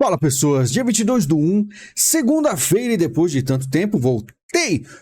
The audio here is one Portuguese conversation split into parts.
Fala pessoas, dia 22/1, segunda-feira e depois de tanto tempo voltei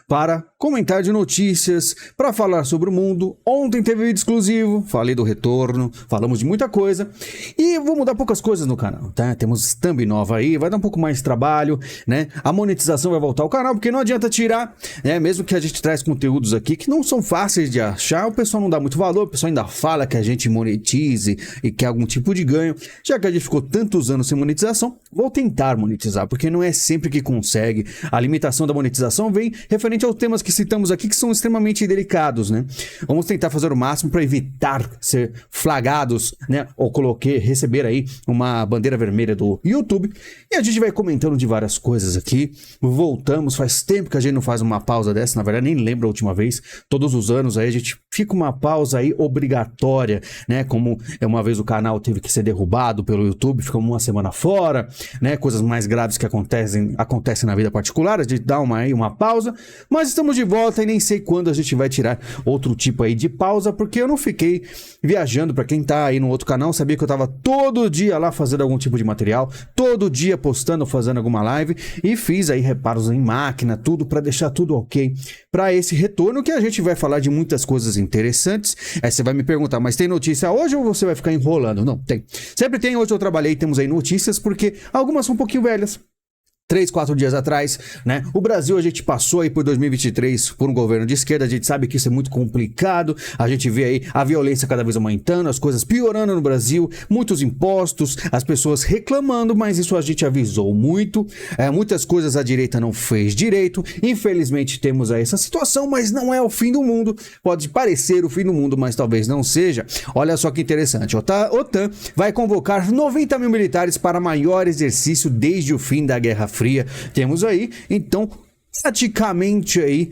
para comentar de notícias, para falar sobre o mundo. Ontem teve vídeo exclusivo, falei do retorno, falamos de muita coisa e vou mudar poucas coisas no canal, tá? Temos thumb nova aí, vai dar um pouco mais de trabalho, né? A monetização vai voltar ao canal, porque não adianta tirar, né? Mesmo que a gente traz conteúdos aqui que não são fáceis de achar, o pessoal não dá muito valor, o pessoal ainda fala que a gente monetize e quer algum tipo de ganho. Já que a gente ficou tantos anos sem monetização, vou tentar monetizar, porque não é sempre que consegue. A limitação da monetização vem referente aos temas que citamos aqui, que são extremamente delicados, né? Vamos tentar fazer o máximo para evitar ser flagrados, né? Ou receber aí uma bandeira vermelha do YouTube. E a gente vai comentando de várias coisas aqui. Voltamos, faz tempo que a gente não faz uma pausa dessa, na verdade nem lembro a última vez. Todos os anos aí a gente fica uma pausa aí obrigatória, né? Como uma vez o canal teve que ser derrubado pelo YouTube, ficamos uma semana fora, né? Coisas mais graves que acontecem na vida particular, a gente dá uma pausa, mas estamos de volta e nem sei quando a gente vai tirar outro tipo aí de pausa, porque eu não fiquei viajando. Pra quem tá aí no outro canal, sabia que eu tava todo dia lá fazendo algum tipo de material, todo dia postando, fazendo alguma live, e fiz aí reparos em máquina, tudo pra deixar tudo ok pra esse retorno, que a gente vai falar de muitas coisas interessantes. Aí você vai me perguntar, mas tem notícia hoje ou você vai ficar enrolando? Não, tem. Sempre tem. Hoje eu trabalhei, temos aí notícias, porque algumas são um pouquinho velhas. 3, 4 dias atrás, né? O Brasil, a gente passou aí por 2023 por um governo de esquerda, a gente sabe que isso é muito complicado, a gente vê aí a violência cada vez aumentando, as coisas piorando no Brasil, muitos impostos, as pessoas reclamando, mas isso a gente avisou muito, muitas coisas a direita não fez direito, infelizmente temos aí essa situação, mas não é o fim do mundo, pode parecer o fim do mundo, mas talvez não seja. Olha só que interessante, a OTAN vai convocar 90 mil militares para maior exercício desde o fim da Guerra Fria. Temos aí, então, praticamente aí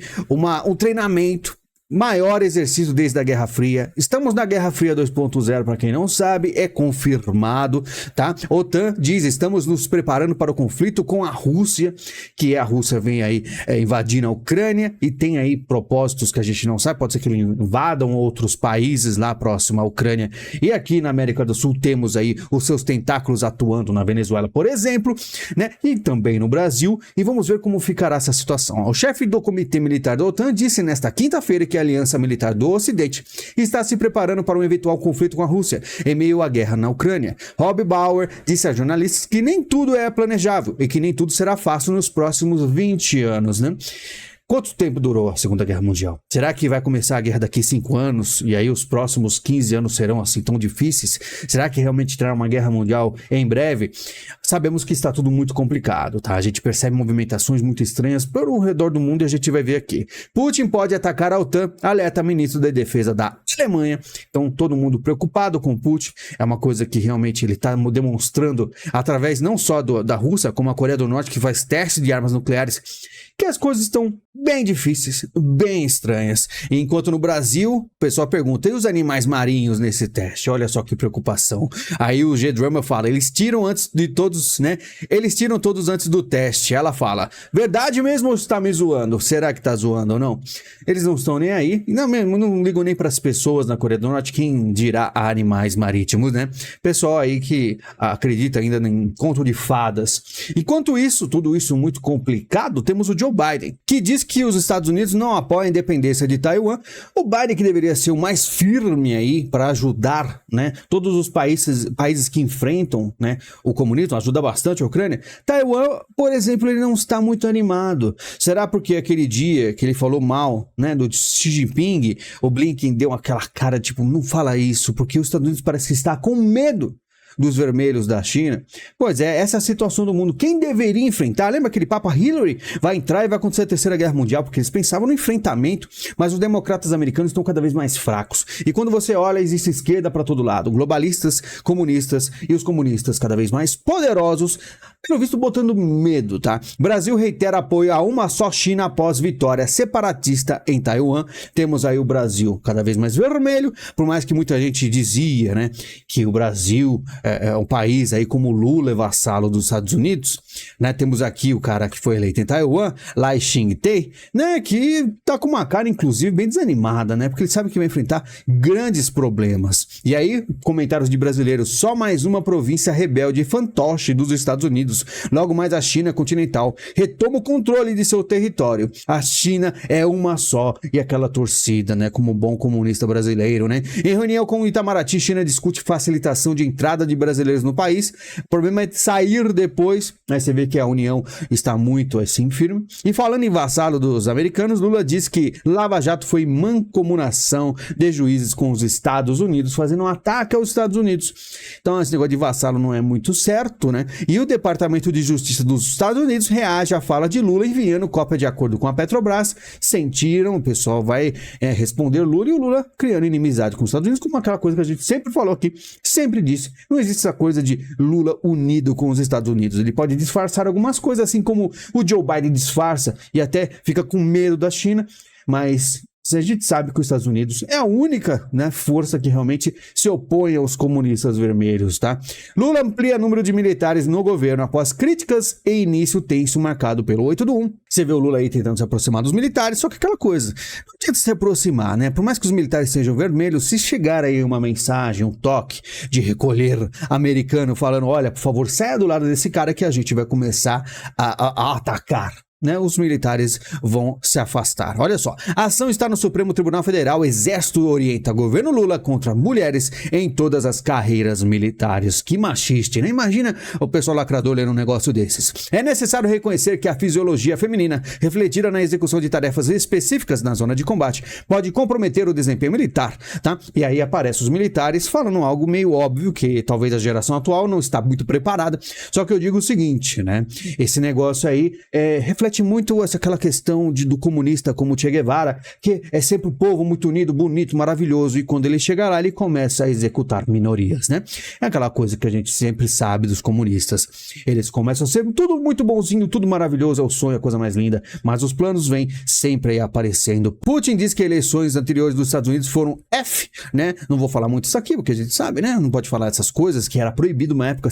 um treinamento, maior exercício desde a Guerra Fria. Estamos na Guerra Fria 2.0, para quem não sabe, é confirmado, tá? OTAN diz, estamos nos preparando para o conflito com a Rússia, que a Rússia vem aí invadindo a Ucrânia e tem aí propósitos que a gente não sabe, pode ser que eles invadam outros países lá próximo à Ucrânia. E aqui na América do Sul temos aí os seus tentáculos atuando na Venezuela, por exemplo, né? E também no Brasil, e vamos ver como ficará essa situação. O chefe do Comitê Militar da OTAN disse nesta quinta-feira que a Aliança Militar do Ocidente está se preparando para um eventual conflito com a Rússia, em meio à guerra na Ucrânia. Rob Bauer disse a jornalistas que nem tudo é planejável e que nem tudo será fácil nos próximos 20 anos, né? Quanto tempo durou a Segunda Guerra Mundial? Será que vai começar a guerra daqui 5 anos e aí os próximos 15 anos serão assim tão difíceis? Será que realmente terá uma guerra mundial em breve? Sabemos que está tudo muito complicado, tá? A gente percebe movimentações muito estranhas pelo redor do mundo e a gente vai ver aqui. Putin pode atacar a OTAN, alerta ministro da Defesa da Alemanha. Então todo mundo preocupado com Putin. É uma coisa que realmente ele está demonstrando através não só da Rússia, como a Coreia do Norte, que faz testes de armas nucleares, que as coisas estão bem difíceis, bem estranhas. E enquanto no Brasil, o pessoal pergunta, e os animais marinhos nesse teste? Olha só que preocupação. Aí o G-Drama fala, eles tiram antes de todos, né? Eles tiram todos antes do teste. Ela fala, verdade mesmo ou está me zoando? Será que tá zoando ou não? Eles não estão nem aí. Não ligam nem para as pessoas na Coreia do Norte, quem dirá a animais marítimos, né? Pessoal aí que acredita ainda em conto de fadas. Enquanto isso, tudo isso muito complicado, temos o Joe Biden, que diz que os Estados Unidos não apoiam a independência de Taiwan. O Biden, que deveria ser o mais firme aí para ajudar, né, todos os países que enfrentam, né, o comunismo, ajuda bastante a Ucrânia. Taiwan, por exemplo, ele não está muito animado. Será porque aquele dia que ele falou mal, né, do Xi Jinping, o Blinken deu aquela cara tipo, não fala isso, porque os Estados Unidos parece que está com medo dos vermelhos da China? Pois é, essa é a situação do mundo. Quem deveria enfrentar? Lembra aquele papo? Hillary vai entrar e vai acontecer a Terceira Guerra Mundial, porque eles pensavam no enfrentamento, mas os democratas americanos estão cada vez mais fracos. E quando você olha, existe esquerda para todo lado, globalistas, comunistas, e os comunistas cada vez mais poderosos pelo visto botando medo, tá? Brasil reitera apoio a uma só China após vitória separatista em Taiwan. Temos aí o Brasil cada vez mais vermelho, por mais que muita gente dizia, né, que o Brasil é um país aí como Lula é vassalo dos Estados Unidos, né? Temos aqui o cara que foi eleito em Taiwan, Lai Ching-te, né, que tá com uma cara inclusive bem desanimada, né? Porque ele sabe que vai enfrentar grandes problemas. E aí, comentários de brasileiros, só mais uma província rebelde e fantoche dos Estados Unidos. Logo mais a China continental retoma o controle de seu território. A China é uma só e aquela torcida, né, como bom comunista brasileiro, né? Em reunião com o Itamaraty, China discute facilitação de entrada de brasileiros no país. O problema é sair depois, né? Você vê que a União está muito assim firme. E falando em vassalo dos americanos, Lula diz que Lava Jato foi mancomunação de juízes com os Estados Unidos, fazendo um ataque aos Estados Unidos. Então esse negócio de vassalo não é muito certo, né? E o Departamento de Justiça dos Estados Unidos reage à fala de Lula enviando cópia de acordo com a Petrobras. Sentiram, o pessoal vai responder Lula, e o Lula criando inimizade com os Estados Unidos, como aquela coisa que a gente sempre falou aqui, sempre disse. Não existe essa coisa de Lula unido com os Estados Unidos. Ele pode disfarçar algumas coisas, assim como o Joe Biden disfarça e até fica com medo da China, mas a gente sabe que os Estados Unidos é a única, né, força que realmente se opõe aos comunistas vermelhos, tá? Lula amplia número de militares no governo após críticas e início tenso marcado pelo 8 do 1. Você vê o Lula aí tentando se aproximar dos militares, só que aquela coisa, não tenta se aproximar, né? Por mais que os militares sejam vermelhos, se chegar aí uma mensagem, um toque de recolher americano falando, olha, por favor, saia do lado desse cara que a gente vai começar a atacar, né, os militares vão se afastar. Olha só, a ação está no Supremo Tribunal Federal. Exército orienta governo Lula contra mulheres em todas as carreiras militares. Que machista, né? Imagina o pessoal lacrador lendo um negócio desses. É necessário reconhecer que a fisiologia feminina, refletida na execução de tarefas específicas na zona de combate, pode comprometer o desempenho militar, tá? E aí aparecem os militares falando algo meio óbvio, que talvez a geração atual não está muito preparada. Só que eu digo o seguinte, né? Esse negócio aí reflete muito aquela questão do comunista como Che Guevara, que é sempre o povo muito unido, bonito, maravilhoso, e quando ele chega lá, ele começa a executar minorias, né? É aquela coisa que a gente sempre sabe dos comunistas. Eles começam a ser tudo muito bonzinho, tudo maravilhoso, é o sonho, a coisa mais linda, mas os planos vêm sempre aí aparecendo. Putin diz que eleições anteriores dos Estados Unidos foram F, né? Não vou falar muito isso aqui, porque a gente sabe, né? Não pode falar essas coisas, que era proibido uma época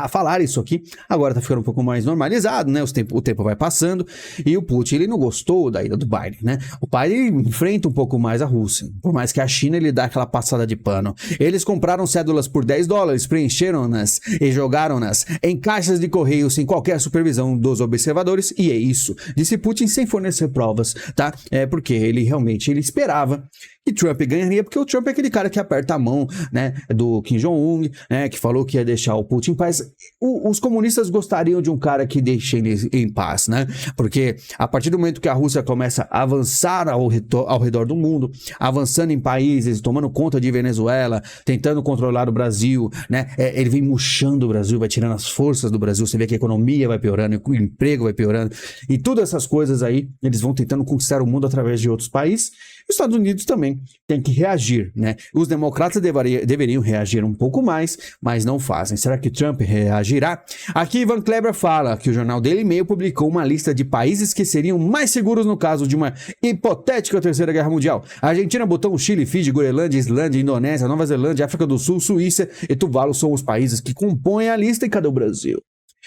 falar isso aqui. Agora tá ficando um pouco mais normalizado, né? O tempo vai passando. E o Putin, ele não gostou da ida do Biden, né? O Biden enfrenta um pouco mais a Rússia, por mais que a China ele dá aquela passada de pano. Eles compraram cédulas por $10, preencheram-nas e jogaram-nas em caixas de correio sem qualquer supervisão dos observadores, e é isso, disse Putin sem fornecer provas, tá? Porque ele realmente esperava que Trump ganharia, porque o Trump é aquele cara que aperta a mão, né, do Kim Jong-un, né, que falou que ia deixar o Putin em paz. Os comunistas gostariam de um cara que deixe ele em paz, né? Porque a partir do momento que a Rússia começa a avançar ao redor do mundo, avançando em países, tomando conta de Venezuela, tentando controlar o Brasil, né? Ele vem murchando o Brasil, vai tirando as forças do Brasil, você vê que a economia vai piorando, o emprego vai piorando, e todas essas coisas aí, eles vão tentando conquistar o mundo através de outros países. Os Estados Unidos também tem que reagir, né? Os democratas deveriam reagir um pouco mais, mas não fazem. Será que Trump reagirá? Aqui Ivan Kleber fala que o jornal Daily Mail publicou uma lista de países que seriam mais seguros no caso de uma hipotética Terceira Guerra Mundial. A Argentina, Butão, Chile, Fiji, Groenlândia, Islândia, Indonésia, Nova Zelândia, África do Sul, Suíça e Tuvalu são os países que compõem a lista. E cadê o Brasil?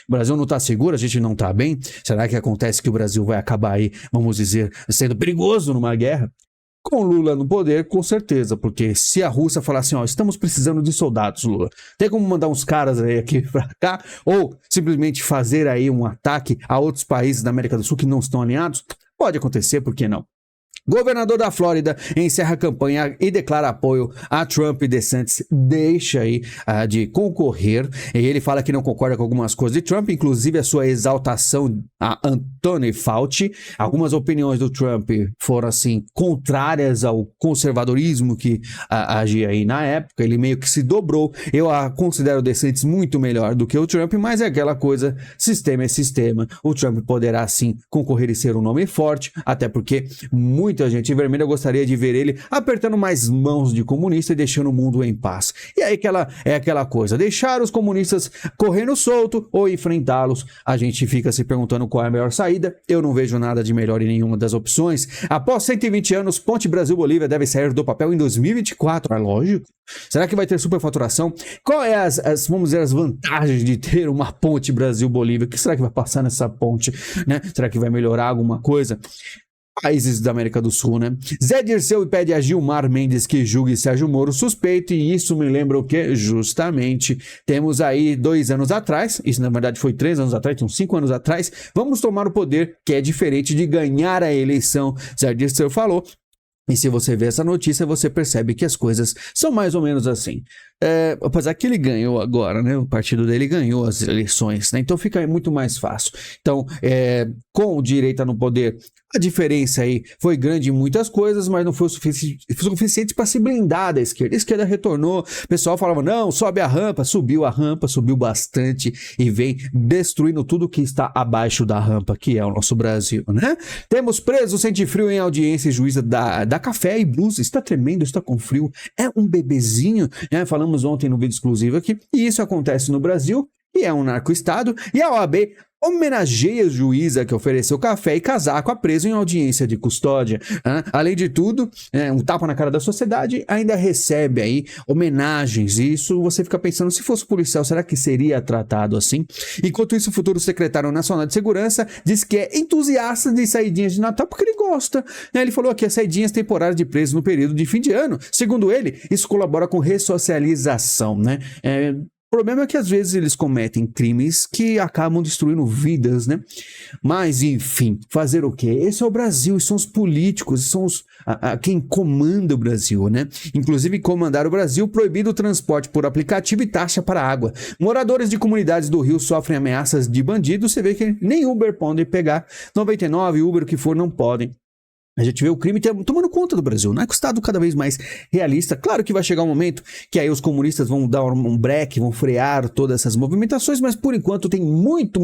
O Brasil não está seguro, a gente não está bem? Será que acontece que o Brasil vai acabar aí, vamos dizer, sendo perigoso numa guerra? Com Lula no poder, com certeza, porque se a Rússia falar assim, ó, estamos precisando de soldados, Lula, tem como mandar uns caras aí aqui pra cá, ou simplesmente fazer aí um ataque a outros países da América do Sul que não estão alinhados? Pode acontecer, por que não? Governador da Flórida encerra a campanha e declara apoio a Trump. E DeSantis deixa aí de concorrer. E ele fala que não concorda com algumas coisas de Trump, inclusive a sua exaltação a Anthony Fauci. Algumas opiniões do Trump foram assim contrárias ao conservadorismo que agia aí na época. Ele meio que se dobrou. Eu considero o DeSantis muito melhor do que o Trump, mas é aquela coisa, sistema é sistema. O Trump poderá sim concorrer e ser um nome forte, até porque muito muita gente vermelha gostaria de ver ele apertando mais mãos de comunista e deixando o mundo em paz. E aí aquela coisa, deixar os comunistas correndo solto ou enfrentá-los. A gente fica se perguntando qual é a melhor saída. Eu não vejo nada de melhor em nenhuma das opções. Após 120 anos, Ponte Brasil-Bolívia deve sair do papel em 2024. É lógico. Será que vai ter superfaturação? Qual é vamos dizer, as vantagens de ter uma ponte Brasil-Bolívia? O que será que vai passar nessa ponte, né? Será que vai melhorar alguma coisa? Países da América do Sul, né? Zé Dirceu pede a Gilmar Mendes que julgue Sérgio Moro suspeito, e isso me lembra o quê? Justamente, temos aí 2 anos atrás, isso na verdade foi 3 anos atrás, uns 5 anos atrás, vamos tomar o poder, que é diferente de ganhar a eleição. Zé Dirceu falou. E se você vê essa notícia, você percebe que as coisas são mais ou menos assim. Apesar que ele ganhou agora, né? O partido dele ganhou as eleições, né? Então fica muito mais fácil. Então, com o direita no poder, a diferença aí foi grande em muitas coisas, mas não foi o suficiente para se blindar da esquerda. A esquerda retornou, o pessoal falava, não, sobe a rampa, subiu bastante e vem destruindo tudo que está abaixo da rampa, que é o nosso Brasil, né? Temos preso sente frio em audiência e juíza da Café e Blues, está tremendo, está com frio, é um bebezinho, né? Falamos ontem no vídeo exclusivo aqui, e isso acontece no Brasil, e é um narco-estado, e a OAB homenageia a juíza que ofereceu café e casaco a preso em audiência de custódia. Além de tudo, um tapa na cara da sociedade, ainda recebe aí homenagens. E isso você fica pensando, se fosse policial, será que seria tratado assim? Enquanto isso, o futuro secretário nacional de segurança diz que é entusiasta de saidinhas de Natal porque ele gosta. Ele falou aqui, as saidinhas temporárias de preso no período de fim de ano. Segundo ele, isso colabora com ressocialização, né? O problema é que às vezes eles cometem crimes que acabam destruindo vidas, né? Mas, enfim, fazer o quê? Esse é o Brasil, e são os políticos, são quem comanda o Brasil, né? Inclusive, comandar o Brasil, proibido o transporte por aplicativo e taxa para água. Moradores de comunidades do Rio sofrem ameaças de bandidos, você vê que nem Uber podem pegar, 99, Uber, o que for, não podem. A gente vê o crime tomando conta do Brasil, não é que o Estado cada vez mais realista. Claro que vai chegar um momento que aí os comunistas vão dar um break, vão frear todas essas movimentações, mas por enquanto tem muito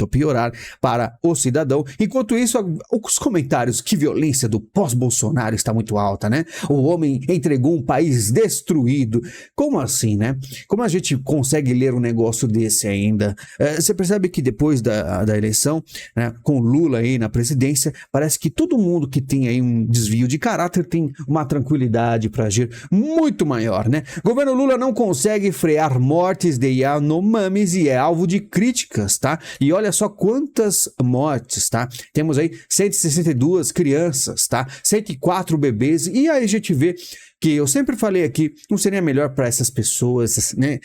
a piorar para o cidadão. Enquanto isso, os comentários, que violência do pós-Bolsonaro está muito alta, né? O homem entregou um país destruído. Como assim, né? Como a gente consegue ler um negócio desse ainda? Você percebe que depois da eleição, né, com Lula aí na presidência, parece que todo mundo que tem aí um desvio de caráter tem uma tranquilidade para agir muito maior, né? Governo Lula não consegue frear mortes de Yanomamis e é alvo de críticas, tá? E olha só quantas mortes, tá? Temos aí 162 crianças, tá? 104 bebês, e aí a gente vê que eu sempre falei aqui, não seria melhor para essas pessoas, né,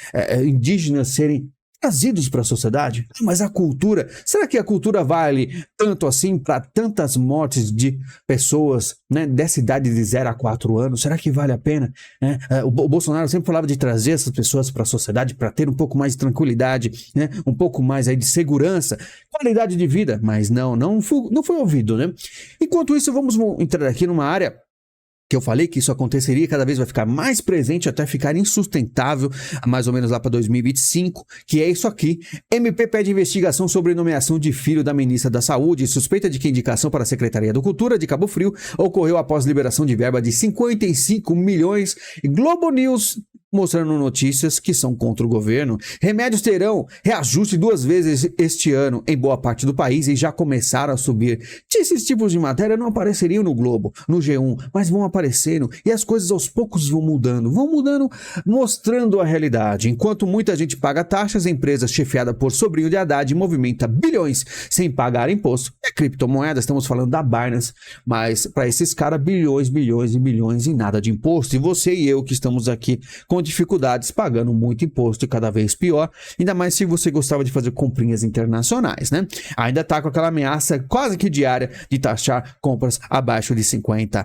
indígenas serem trazidos para a sociedade? Mas a cultura, será que a cultura vale tanto assim para tantas mortes de pessoas, né, dessa idade de 0 a 4 anos? Será que vale a pena? O Bolsonaro sempre falava de trazer essas pessoas para a sociedade para ter um pouco mais de tranquilidade, né, um pouco mais aí de segurança, qualidade de vida, mas não foi ouvido, né? Enquanto isso, vamos entrar aqui numa área que eu falei que isso aconteceria, cada vez vai ficar mais presente até ficar insustentável, mais ou menos lá para 2025, que é isso aqui. MP pede investigação sobre nomeação de filho da ministra da Saúde, suspeita de que a indicação para a Secretaria da Cultura de Cabo Frio ocorreu após liberação de verba de 55 milhões. Globo News mostrando notícias que são contra o governo. Remédios terão reajuste 2 vezes este ano em boa parte do país e já começaram a subir. Esses tipos de matéria não apareceriam no Globo, no G1, mas vão aparecendo e as coisas aos poucos vão mudando, mostrando a realidade. Enquanto muita gente paga taxas, a empresa chefiada por sobrinho de Haddad movimenta bilhões sem pagar imposto. É criptomoeda, estamos falando da Binance, mas para esses caras bilhões e bilhões e nada de imposto. E você e eu que estamos aqui com dificuldades, pagando muito imposto e cada vez pior, ainda mais se você gostava de fazer comprinhas internacionais, né? Ainda tá com aquela ameaça quase que diária de taxar compras abaixo de 50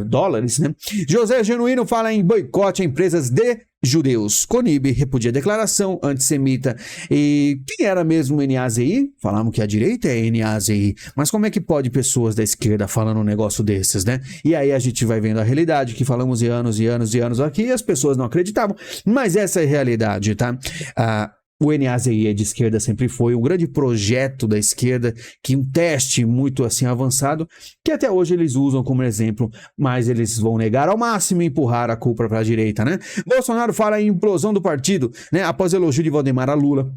dólares, né? José Genuíno fala em boicote a empresas de judeus. Conib repudia a declaração antissemita. E quem era mesmo o NAZI? Falamos que a direita é NAZI. Mas como é que pode pessoas da esquerda falando um negócio desses, né? E aí a gente vai vendo a realidade, que falamos de anos aqui e as pessoas não acreditavam. Mas essa é a realidade, tá? O NAZI de esquerda sempre foi um grande projeto da esquerda, que um teste muito assim avançado, que até hoje eles usam como exemplo, mas eles vão negar ao máximo e empurrar a culpa para a direita, né? Bolsonaro fala em implosão do partido, né? Após elogio de Valdemar a Lula.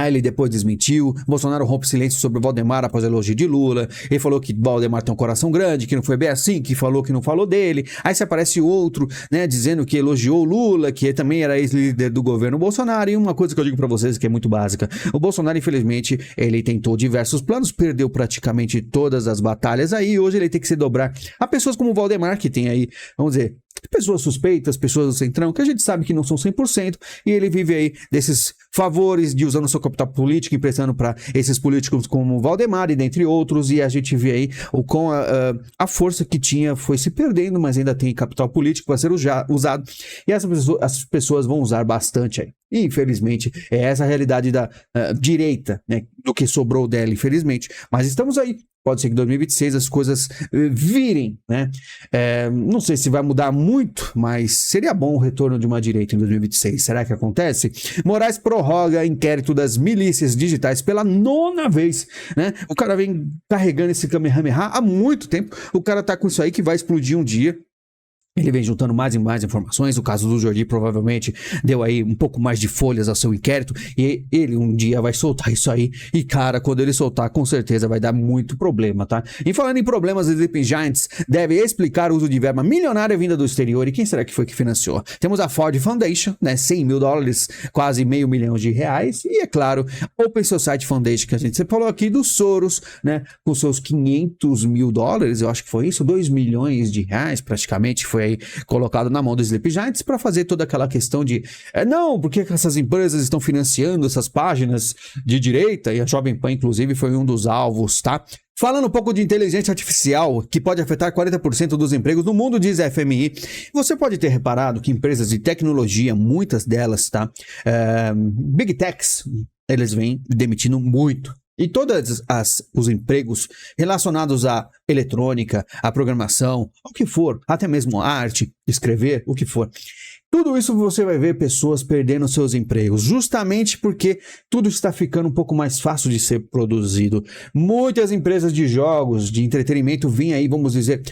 Ele depois desmentiu. Bolsonaro rompe silêncio sobre o Valdemar após elogio de Lula. Ele falou que Valdemar tem um coração grande, que não foi bem assim, que falou que não falou dele. Aí se aparece outro, né, dizendo que elogiou Lula, que também era ex-líder do governo Bolsonaro. E uma coisa que eu digo pra vocês que é muito básica: o Bolsonaro, infelizmente, ele tentou diversos planos, perdeu praticamente todas as batalhas aí. Hoje ele tem que se dobrar a pessoas como o Valdemar, que tem aí, vamos dizer, pessoas suspeitas, pessoas do centrão, que a gente sabe que não são 100%, e ele vive aí desses favores de usando seu capital político, emprestando para esses políticos como Valdemar e dentre outros, e a gente vê aí com a força que tinha foi se perdendo, mas ainda tem capital político para ser usado, e as pessoas vão usar bastante aí. E, infelizmente, é essa a realidade da direita, né, do que sobrou dela, infelizmente. Mas estamos aí. Pode ser que em 2026 as coisas virem, né? Não sei se vai mudar muito, mas seria bom o retorno de uma direita em 2026. Será que acontece? Moraes prorroga inquérito das milícias digitais pela 9ª vez, né? O cara vem carregando esse Kamehameha há muito tempo. O cara tá com isso aí que vai explodir um dia. Ele vem juntando mais e mais informações. O caso do Jordi provavelmente deu aí um pouco mais de folhas ao seu inquérito, e ele um dia vai soltar isso aí. E cara, quando ele soltar, com certeza vai dar muito problema, tá? E falando em problemas, a Sleeping Giants deve explicar o uso de verba milionária vinda do exterior. E quem será que foi que financiou? Temos a Ford Foundation, né? $100 mil, quase R$500 milhões. E é claro, Open Society Foundation, que a gente falou aqui, do Soros, né? Com seus $500 mil, eu acho que foi isso, R$2 milhões praticamente, foi aí colocado na mão do Sleep Giants para fazer toda aquela questão de não, porque essas empresas estão financiando essas páginas de direita, e a Jovem Pan inclusive foi um dos alvos, tá? Falando um pouco de inteligência artificial, que pode afetar 40% dos empregos no mundo, diz a FMI. Você pode ter reparado que empresas de tecnologia, muitas delas, tá? Big Techs, eles vêm demitindo muito. E todos os empregos relacionados à eletrônica, à programação, o que for, até mesmo arte, escrever, o que for. Tudo isso você vai ver pessoas perdendo seus empregos, justamente porque tudo está ficando um pouco mais fácil de ser produzido. Muitas empresas de jogos, de entretenimento, vêm aí, vamos dizer,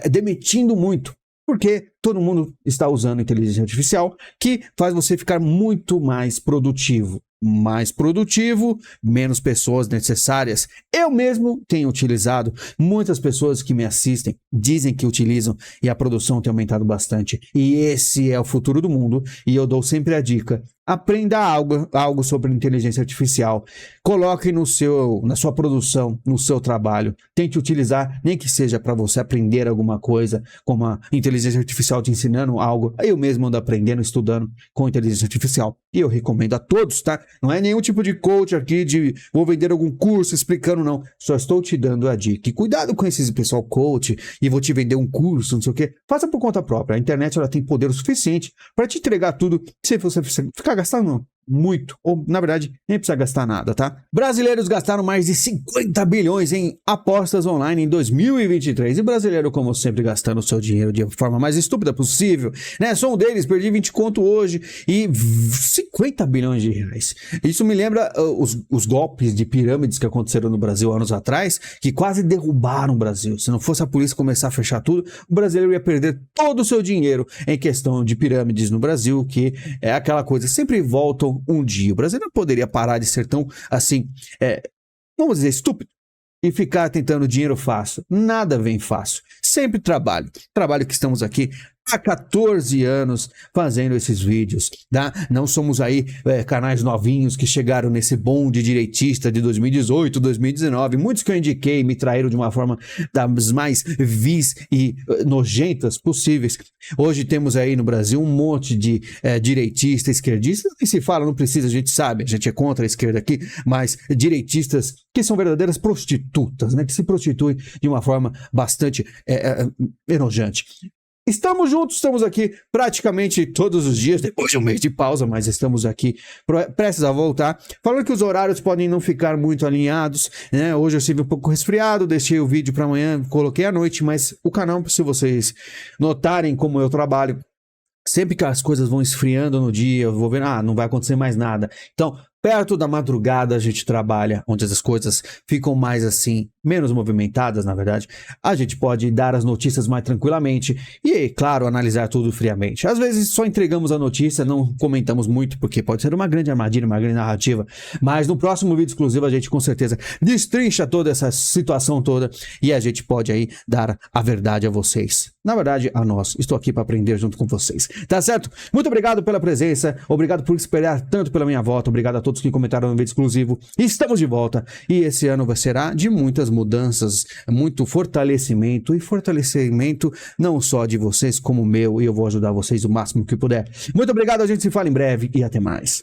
demitindo muito. Porque todo mundo está usando inteligência artificial, que faz você ficar muito mais produtivo. Mais produtivo, menos pessoas necessárias. Eu mesmo tenho utilizado, muitas pessoas que me assistem dizem que utilizam, e a produção tem aumentado bastante. E esse é o futuro do mundo, e eu dou sempre a dica: aprenda algo sobre inteligência artificial, coloque na sua produção, no seu trabalho, tente utilizar, nem que seja para você aprender alguma coisa, como a inteligência artificial te ensinando algo. Eu mesmo ando aprendendo, estudando com inteligência artificial, e eu recomendo a todos, tá? Não é nenhum tipo de coach aqui de vou vender algum curso explicando, não. Só estou te dando a dica. E cuidado com esses pessoal coach e vou te vender um curso, não sei o quê. Faça por conta própria. A internet ela tem poder o suficiente para te entregar tudo sem você ficar gastando muito, ou na verdade nem precisa gastar nada, tá? Brasileiros gastaram mais de 50 bilhões em apostas online em 2023, e brasileiro, como sempre, gastando o seu dinheiro de forma mais estúpida possível, né? Sou um deles, perdi 20 conto hoje e 50 bilhões de reais. Isso me lembra os golpes de pirâmides que aconteceram no Brasil anos atrás, que quase derrubaram o Brasil. Se não fosse a polícia começar a fechar tudo, o brasileiro ia perder todo o seu dinheiro em questão de pirâmides no Brasil, que é aquela coisa, sempre voltam um dia. O Brasil não poderia parar de ser tão, assim, vamos dizer, estúpido e ficar tentando dinheiro fácil. Nada vem fácil. Sempre trabalho. Trabalho que estamos aqui há 14 anos fazendo esses vídeos, tá? Não somos aí canais novinhos que chegaram nesse bonde direitista de 2018, 2019. Muitos que eu indiquei me traíram de uma forma das mais vis e nojentas possíveis. Hoje temos aí no Brasil um monte de direitistas, esquerdistas, e se fala, não precisa, a gente sabe, a gente é contra a esquerda aqui, mas direitistas que são verdadeiras prostitutas, né? Que se prostituem de uma forma bastante enojante. Estamos juntos, estamos aqui praticamente todos os dias, depois de um mês de pausa, mas estamos aqui prestes a voltar. Falando que os horários podem não ficar muito alinhados, né? Hoje eu estive um pouco resfriado, deixei o vídeo para amanhã, coloquei à noite, mas o canal, se vocês notarem como eu trabalho, sempre que as coisas vão esfriando no dia, eu vou vendo, não vai acontecer mais nada. Então, Perto da madrugada a gente trabalha, onde as coisas ficam mais assim, menos movimentadas, na verdade. A gente pode dar as notícias mais tranquilamente e, claro, analisar tudo friamente. Às vezes só entregamos a notícia, não comentamos muito, porque pode ser uma grande armadilha, uma grande narrativa. Mas no próximo vídeo exclusivo a gente com certeza destrincha toda essa situação toda e a gente pode aí dar a verdade a vocês. Na verdade, a nós. Estou aqui para aprender junto com vocês. Tá certo? Muito obrigado pela presença, obrigado por esperar tanto pela minha volta, obrigado a todos que comentaram no vídeo exclusivo. Estamos de volta e esse ano será de muitas mudanças, muito fortalecimento e fortalecimento não só de vocês como meu, e eu vou ajudar vocês o máximo que puder. Muito obrigado, a gente se fala em breve e até mais.